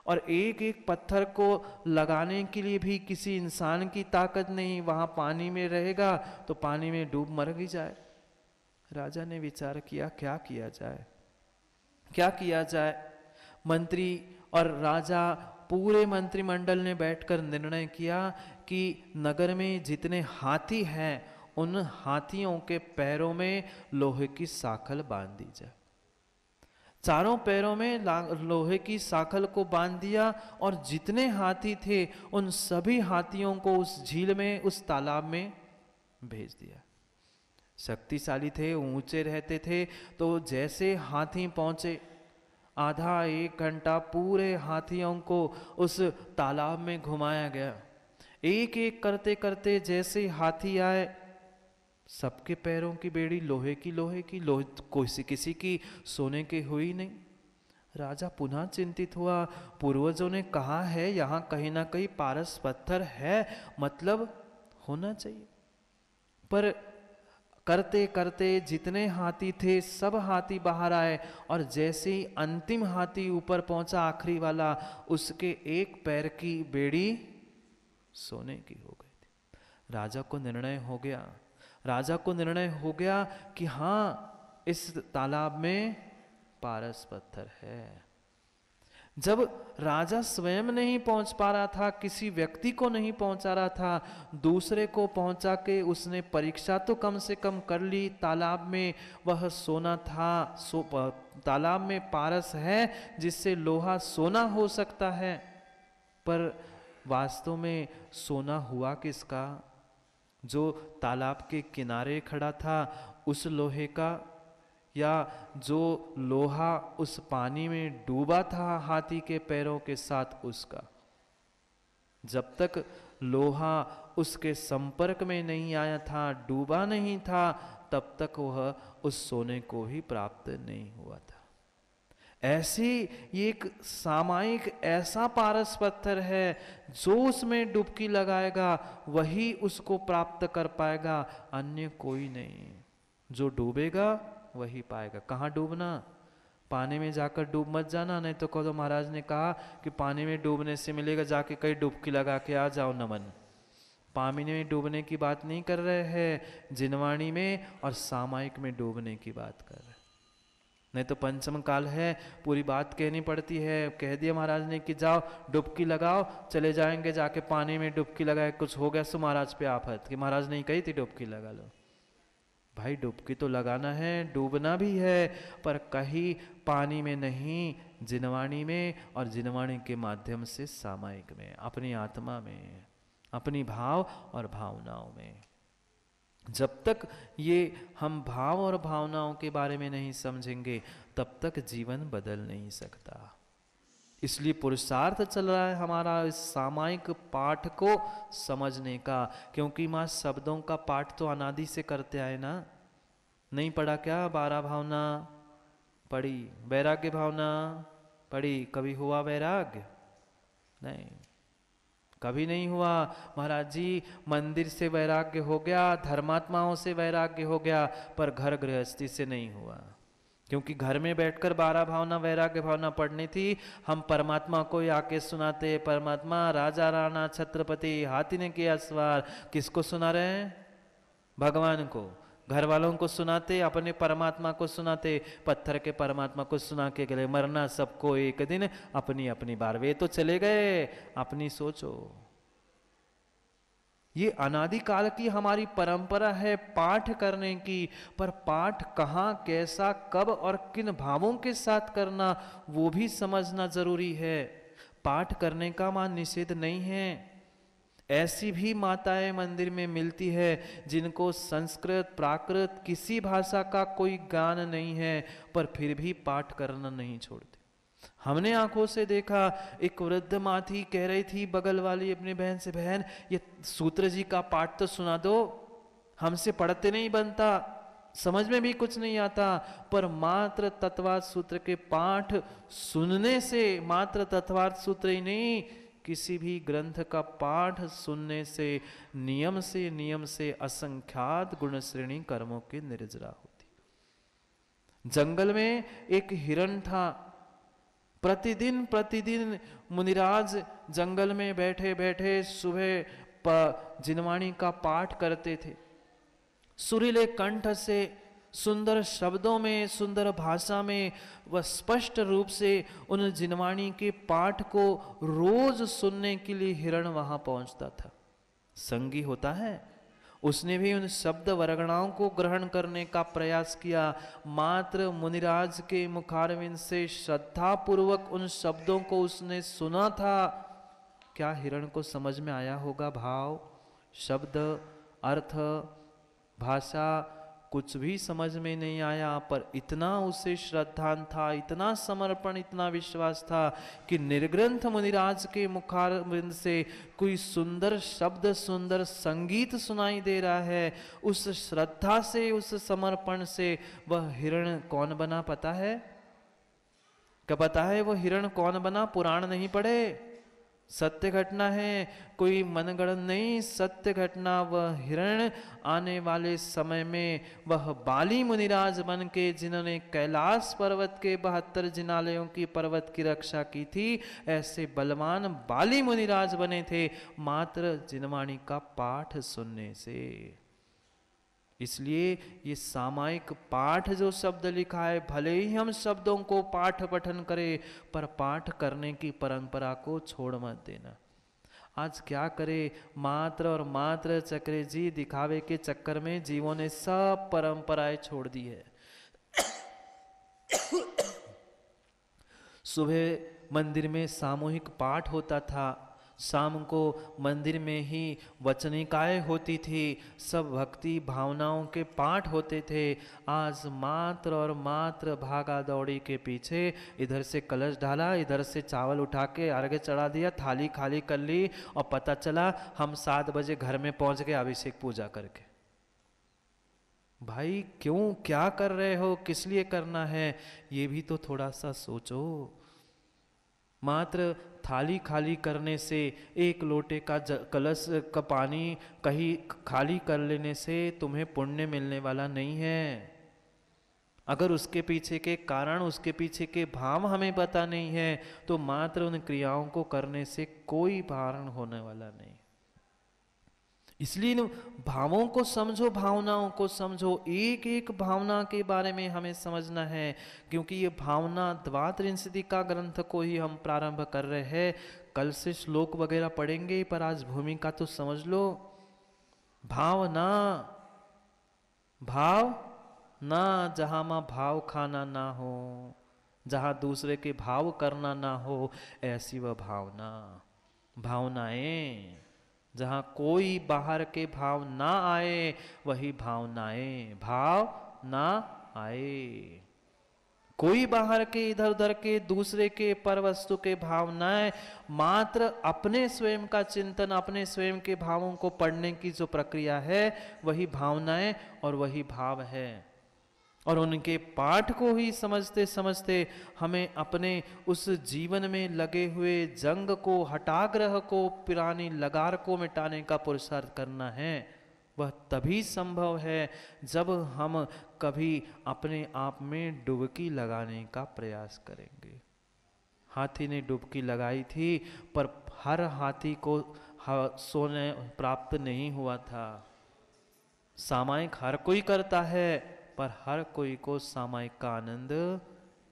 S1: और एक एक पत्थर को लगाने के लिए भी किसी इंसान की ताकत नहीं, वहां पानी में रहेगा तो पानी में डूब मर भी जाए। राजा ने विचार किया क्या किया जाए, क्या किया जाए। मंत्री और राजा पूरे मंत्रिमंडल ने बैठकर निर्णय किया कि नगर में जितने हाथी हैं उन हाथियों के पैरों में लोहे की साखल बांध दी जाए। चारों पैरों में लोहे की साखल को बांध दिया और जितने हाथी थे उन सभी हाथियों को उस झील में, उस तालाब में भेज दिया। शक्तिशाली थे, ऊंचे रहते थे, तो जैसे हाथी पहुंचे, आधा एक घंटा पूरे हाथियों को उस तालाब में घुमाया गया। एक एक करते करते जैसे हाथी आए, सबके पैरों की बेड़ी लोहे की कोई किसी की सोने की हुई नहीं। राजा पुनः चिंतित हुआ, पूर्वजों ने कहा है यहाँ कहीं ना कहीं पारस पत्थर है, मतलब होना चाहिए। पर करते करते जितने हाथी थे सब हाथी बाहर आए, और जैसे ही अंतिम हाथी ऊपर पहुंचा, आखिरी वाला, उसके एक पैर की बेड़ी सोने की हो गई थी। राजा को निर्णय हो गया कि हाँ, इस तालाब में पारस पत्थर है। जब राजा स्वयं नहीं पहुंच पा रहा था, किसी व्यक्ति को नहीं पहुंचा रहा था, दूसरे को पहुंचा के उसने परीक्षा तो कम से कम कर ली। तालाब में वह सोना था, तालाब में पारस है जिससे लोहा सोना हो सकता है, पर वास्तव में सोना हुआ किसका? जो तालाब के किनारे खड़ा था उस लोहे का, या जो लोहा उस पानी में डूबा था हाथी के पैरों के साथ उसका? जब तक लोहा उसके संपर्क में नहीं आया था, डूबा नहीं था, तब तक वह उस सोने को ही प्राप्त नहीं हुआ था। ऐसी ये एक सामायिक ऐसा पारस पत्थर है, जो उसमें डुबकी लगाएगा वही उसको प्राप्त कर पाएगा, अन्य कोई नहीं। जो डूबेगा वही पाएगा। कहाँ डूबना? पानी में जाकर डूब मत जाना, नहीं तो कहो महाराज ने कहा कि पानी में डूबने से मिलेगा, जाके कहीं डुबकी लगा के आ जाओ नमन। पानी में डूबने की बात नहीं कर रहे हैं, जिनवाणी में और सामायिक में डूबने की बात कर रहे हैं। नहीं तो पंचम काल है, पूरी बात कहनी पड़ती है। कह दिया महाराज ने कि जाओ डुबकी लगाओ, चले जाएंगे, जाके पानी में डुबकी लगाए, कुछ हो गया सो महाराज पे आफत कि महाराज नहीं कही थी डुबकी लगा लो। भाई डुबकी तो लगाना है, डूबना भी है, पर कहीं पानी में नहीं, जिनवाणी में, और जिनवाणी के माध्यम से सामायिक में, अपनी आत्मा में, अपनी भाव और भावनाओं में। जब तक ये हम भाव और भावनाओं के बारे में नहीं समझेंगे तब तक जीवन बदल नहीं सकता। इसलिए पुरुषार्थ चल रहा है हमारा इस सामायिक पाठ को समझने का, क्योंकि माँ शब्दों का पाठ तो अनादि से करते आए ना। नहीं पढ़ा क्या? 12 भावना पढ़ी, वैराग्य भावना पढ़ी, कभी हुआ वैराग्य? नहीं, कभी नहीं हुआ। महाराज जी मंदिर से वैराग्य हो गया, धर्मात्माओं से वैराग्य हो गया, पर घर गृहस्थी से नहीं हुआ। क्योंकि घर में बैठकर 12 भावना वैराग्य भावना पढ़नी थी, हम परमात्मा को आके सुनाते, परमात्मा राजा राणा छत्रपति हाथी ने किया सवार। किसको सुना रहे हैं? भगवान को। घर वालों को सुनाते, अपने परमात्मा को सुनाते, पत्थर के परमात्मा को सुना के गए, मरना सबको एक दिन, अपनी अपनी बार। वे तो चले गए, अपनी सोचो। ये अनादिकाल की हमारी परंपरा है पाठ करने की, पर पाठ कहाँ, कैसा, कब और किन भावों के साथ करना वो भी समझना जरूरी है। पाठ करने का मान निषेध नहीं है। ऐसी भी माताएं मंदिर में मिलती है जिनको संस्कृत प्राकृत किसी भाषा का कोई ज्ञान नहीं है, पर फिर भी पाठ करना नहीं छोड़ते। हमने आंखों से देखा, एक वृद्ध माँ थी, कह रही थी बगल वाली अपनी बहन से, बहन ये सूत्र जी का पाठ तो सुना दो, हमसे पढ़ते नहीं बनता, समझ में भी कुछ नहीं आता। पर मात्र तत्वार्थ सूत्र के पाठ सुनने से, मात्र तत्वार्थ सूत्र ही नहीं, किसी भी ग्रंथ का पाठ सुनने से नियम से असंख्यात गुण श्रेणी कर्मों की निर्जरा होती। जंगल में एक हिरण था। प्रतिदिन मुनिराज जंगल में बैठे बैठे सुबह जिनवाणी का पाठ करते थे। सुरीले कंठ से, सुंदर शब्दों में, सुंदर भाषा में वह स्पष्ट रूप से उन जिनवाणी के पाठ को रोज सुनने के लिए हिरण वहां पहुंचता था। संगी होता है, उसने भी उन शब्द वर्गणाओं को ग्रहण करने का प्रयास किया। मात्र मुनिराज के मुखारविंद से श्रद्धा पूर्वक उन शब्दों को उसने सुना था। क्या हिरण को समझ में आया होगा भाव, शब्द, अर्थ, भाषा? कुछ भी समझ में नहीं आया, पर इतना उसे श्रद्धा था, इतना समर्पण, इतना विश्वास था कि निर्ग्रंथ मुनिराज के मुखारविंद से कोई सुंदर शब्द, सुंदर संगीत सुनाई दे रहा है। उस श्रद्धा से, उस समर्पण से वह हिरण कौन बना पता है? क्या पता है वो हिरण कौन बना? पुराण नहीं पढ़े, सत्य घटना है, कोई मनगढ़ंत नहीं, सत्य घटना। वह हिरण आने वाले समय में वह बाली मुनिराज बन के, जिन्होंने कैलाश पर्वत के 72 जिनालयों की पर्वत की रक्षा की थी, ऐसे बलवान बाली मुनिराज बने थे मात्र जिनवाणी का पाठ सुनने से। इसलिए ये सामायिक पाठ जो शब्द लिखा है, भले ही हम शब्दों को पाठ पठन करें, पर पाठ करने की परंपरा को छोड़ मत देना। आज क्या करे, मात्र और मात्र चक्रे जी दिखावे के चक्कर में जीवों ने सब परंपराएं छोड़ दी है। सुबह मंदिर में सामूहिक पाठ होता था, शाम को मंदिर में ही वचनिकाएं होती थी, सब भक्ति भावनाओं के पाठ होते थे। आज मात्र और मात्र भागा दौड़ी के पीछे, इधर से कलश ढाला, इधर से चावल उठा के अर्घ्य चढ़ा दिया, थाली खाली कर ली और पता चला हम 7 बजे घर में पहुंच गए अभिषेक पूजा करके। भाई क्यों, क्या कर रहे हो, किस लिए करना है, ये भी तो थोड़ा सा सोचो। मात्र थाली खाली करने से, एक लोटे का कलश का पानी कहीं खाली कर लेने से तुम्हें पुण्य मिलने वाला नहीं है। अगर उसके पीछे के कारण, उसके पीछे के भाव हमें पता नहीं है, तो मात्र उन क्रियाओं को करने से कोई कारण होने वाला नहीं। इसलिए इन भावों को समझो, भावनाओं को समझो, एक एक भावना के बारे में हमें समझना है, क्योंकि ये भावना द्वात्रिंशति का ग्रंथ को ही हम प्रारंभ कर रहे हैं। कल से श्लोक वगैरह पढ़ेंगे, पर आज भूमिका तो समझ लो। भावना, भाव ना, जहां मां भाव खाना ना हो, जहां दूसरे के भाव करना ना हो, ऐसी वह भावना। भावनाएं, जहां कोई बाहर के भाव ना आए, वही भावनाएं। भाव ना आए, कोई बाहर के, इधर उधर के, दूसरे के, पर वस्तु के भाव ना आए, मात्र अपने स्वयं का चिंतन, अपने स्वयं के भावों को पढ़ने की जो प्रक्रिया है, वही भावनाएं और वही भाव है। और उनके पाठ को ही समझते समझते हमें अपने उस जीवन में लगे हुए जंग को, हटाग्रह को, पुरानी लगार को मिटाने का पुरुषार्थ करना है। वह तभी संभव है जब हम कभी अपने आप में डुबकी लगाने का प्रयास करेंगे। हाथी ने डुबकी लगाई थी, पर हर हाथी को सोने प्राप्त नहीं हुआ था। सामायिक हर कोई करता है, पर हर कोई को सामायिक का आनंद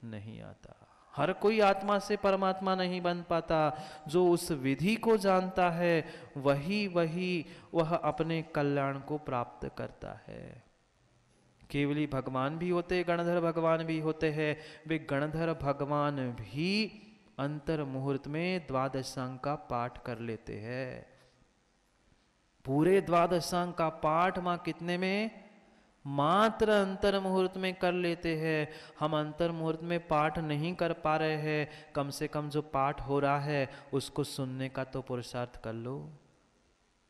S1: नहीं आता। हर कोई आत्मा से परमात्मा नहीं बन पाता। जो उस विधि को जानता है, वह अपने कल्याण को प्राप्त करता है। केवली भगवान भी होते, गणधर भगवान भी होते हैं। वे गणधर भगवान भी अंतर मुहूर्त में द्वादशांग का पाठ कर लेते हैं। पूरे द्वादशांग का पाठ मां कितने में? मात्र अंतर मुहूर्त में कर लेते हैं। हम अंतर मुहूर्त में पाठ नहीं कर पा रहे हैं, कम से कम जो पाठ हो रहा है उसको सुनने का तो पुरुषार्थ कर लो।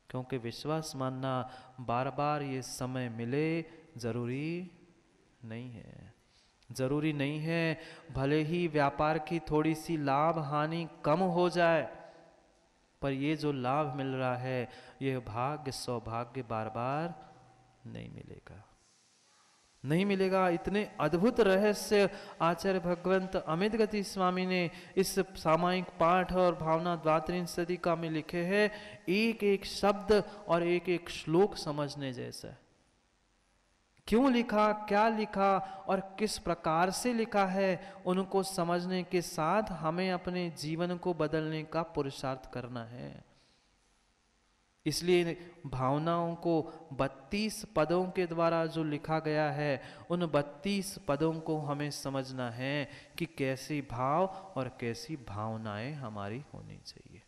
S1: क्योंकि विश्वास मानना, बार बार ये समय मिले, जरूरी नहीं है। जरूरी नहीं है, भले ही व्यापार की थोड़ी सी लाभ हानि कम हो जाए, पर ये जो लाभ मिल रहा है, यह भाग्य सौभाग्य बार बार नहीं मिलेगा, नहीं मिलेगा। इतने अद्भुत रहस्य आचार्य भगवंत अमित गति स्वामी ने इस सामायिक पाठ और भावना द्वात्रिंशदिका में लिखे हैं। एक एक शब्द और एक एक श्लोक समझने जैसा। क्यों लिखा, क्या लिखा और किस प्रकार से लिखा है, उनको समझने के साथ हमें अपने जीवन को बदलने का पुरुषार्थ करना है। इसलिए भावनाओं को 32 पदों के द्वारा जो लिखा गया है, उन 32 पदों को हमें समझना है कि कैसी भाव और कैसी भावनाएं हमारी होनी चाहिए।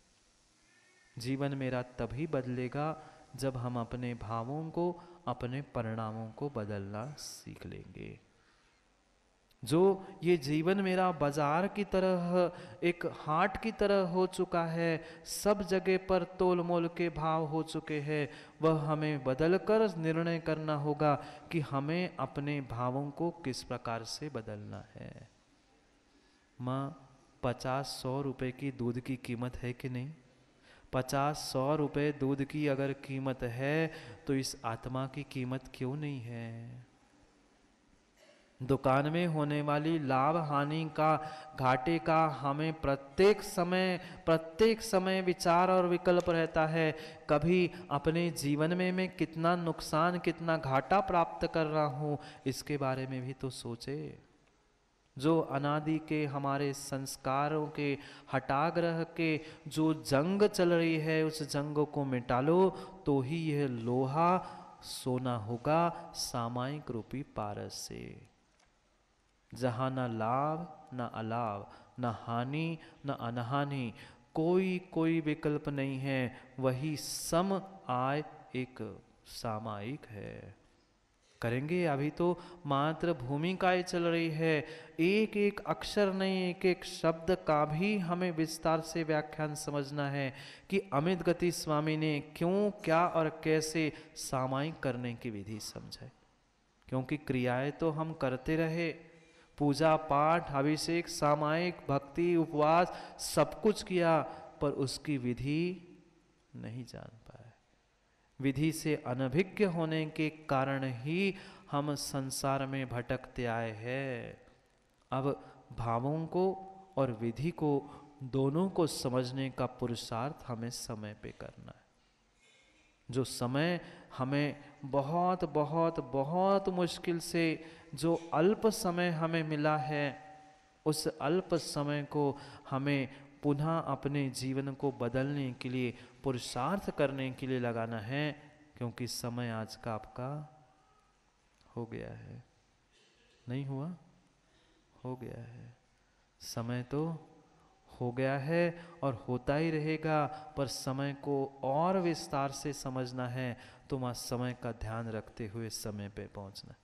S1: जीवन मेरा तभी बदलेगा जब हम अपने भावों को, अपने परिणामों को बदलना सीख लेंगे। जो ये जीवन मेरा बाजार की तरह, एक हाट की तरह हो चुका है, सब जगह पर तोल मोल के भाव हो चुके हैं, वह हमें बदलकर निर्णय करना होगा कि हमें अपने भावों को किस प्रकार से बदलना है। माँ, 50-100 रुपए की दूध की कीमत है कि नहीं? 50-100 रुपए दूध की अगर कीमत है तो इस आत्मा की कीमत क्यों नहीं है? दुकान में होने वाली लाभ हानि का, घाटे का हमें प्रत्येक समय विचार और विकल्प रहता है। कभी अपने जीवन में मैं कितना नुकसान, कितना घाटा प्राप्त कर रहा हूँ, इसके बारे में भी तो सोचे। जो अनादि के हमारे संस्कारों के हटाग्रह के जो जंग चल रही है, उस जंग को मिटा लो तो ही यह लोहा सोना होगा सामायिक रूपी पारस से। जहां न लाभ न अलाभ, न हानि न अनहानि, कोई विकल्प नहीं है, वही सम आय एक सामायिक है। करेंगे। अभी तो मात्र भूमिकाएं चल रही है, एक एक अक्षर नहीं, एक एक शब्द का भी हमें विस्तार से व्याख्यान समझना है कि अमित गति स्वामी ने क्यों, क्या और कैसे सामायिक करने की विधि समझाई। क्योंकि क्रियाएं तो हम करते रहे, पूजा पाठ अभिषेक सामायिक भक्ति उपवास सब कुछ किया, पर उसकी विधि नहीं जान पाए। विधि से अनभिज्ञ होने के कारण ही हम संसार में भटकते आए हैं। अब भावों को और विधि को दोनों को समझने का पुरुषार्थ हमें समय पे करना है। जो समय हमें बहुत बहुत बहुत मुश्किल से, जो अल्प समय हमें मिला है, उस अल्प समय को हमें पुनः अपने जीवन को बदलने के लिए, पुरुषार्थ करने के लिए लगाना है। क्योंकि समय आज का आपका हो गया है, नहीं हुआ? हो गया है। समय तो हो गया है और होता ही रहेगा, पर समय को और विस्तार से समझना है तो वहाँ समय का ध्यान रखते हुए समय पे पहुँचना।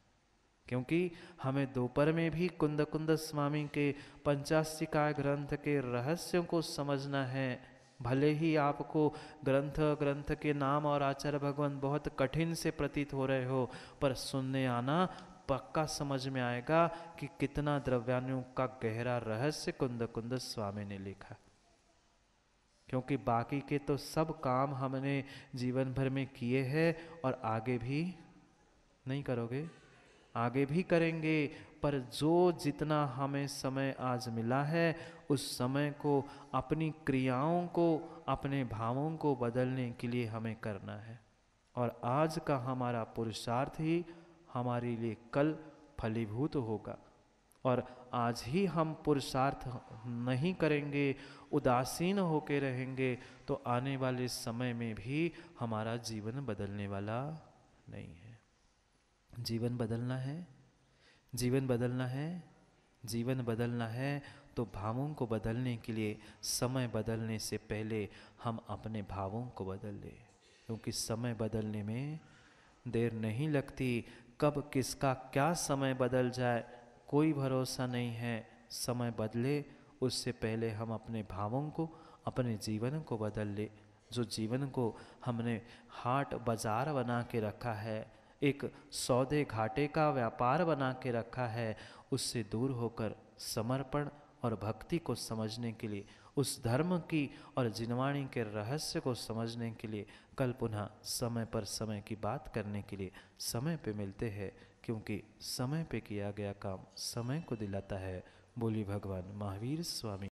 S1: क्योंकि हमें दोपहर में भी कुंद कुंद स्वामी के पंचाशिका ग्रंथ के रहस्यों को समझना है। भले ही आपको ग्रंथ के नाम और आचार्य भगवान बहुत कठिन से प्रतीत हो रहे हो, पर सुनने आना, पक्का समझ में आएगा कि कितना द्रव्यानुयोग का गहरा रहस्य कुंद कुंद स्वामी ने लिखा। क्योंकि बाकी के तो सब काम हमने जीवन भर में किए हैं और आगे भी नहीं करोगे, आगे भी करेंगे, पर जो जितना हमें समय आज मिला है, उस समय को अपनी क्रियाओं को, अपने भावों को बदलने के लिए हमें करना है। और आज का हमारा पुरुषार्थ ही हमारे लिए कल फलीभूत होगा। और आज ही हम पुरुषार्थ नहीं करेंगे, उदासीन होके रहेंगे, तो आने वाले समय में भी हमारा जीवन बदलने वाला नहीं है। जीवन बदलना है, जीवन बदलना है, जीवन बदलना है तो भावों को बदलने के लिए समय बदलने से पहले हम अपने भावों को बदल लें। क्योंकि समय बदलने में देर नहीं लगती। कब किसका क्या समय बदल जाए कोई भरोसा नहीं है। समय बदले उससे पहले हम अपने भावों को, अपने जीवन को बदल ले। जो जीवन को हमने हाट बाजार बना के रखा है, एक सौदे घाटे का व्यापार बना के रखा है, उससे दूर होकर समर्पण और भक्ति को समझने के लिए, उस धर्म की और जिनवाणी के रहस्य को समझने के लिए कल पुनः समय पर समय की बात करने के लिए समय पे मिलते हैं, क्योंकि समय पे किया गया काम समय को दिलाता है। बोली भगवान महावीर स्वामी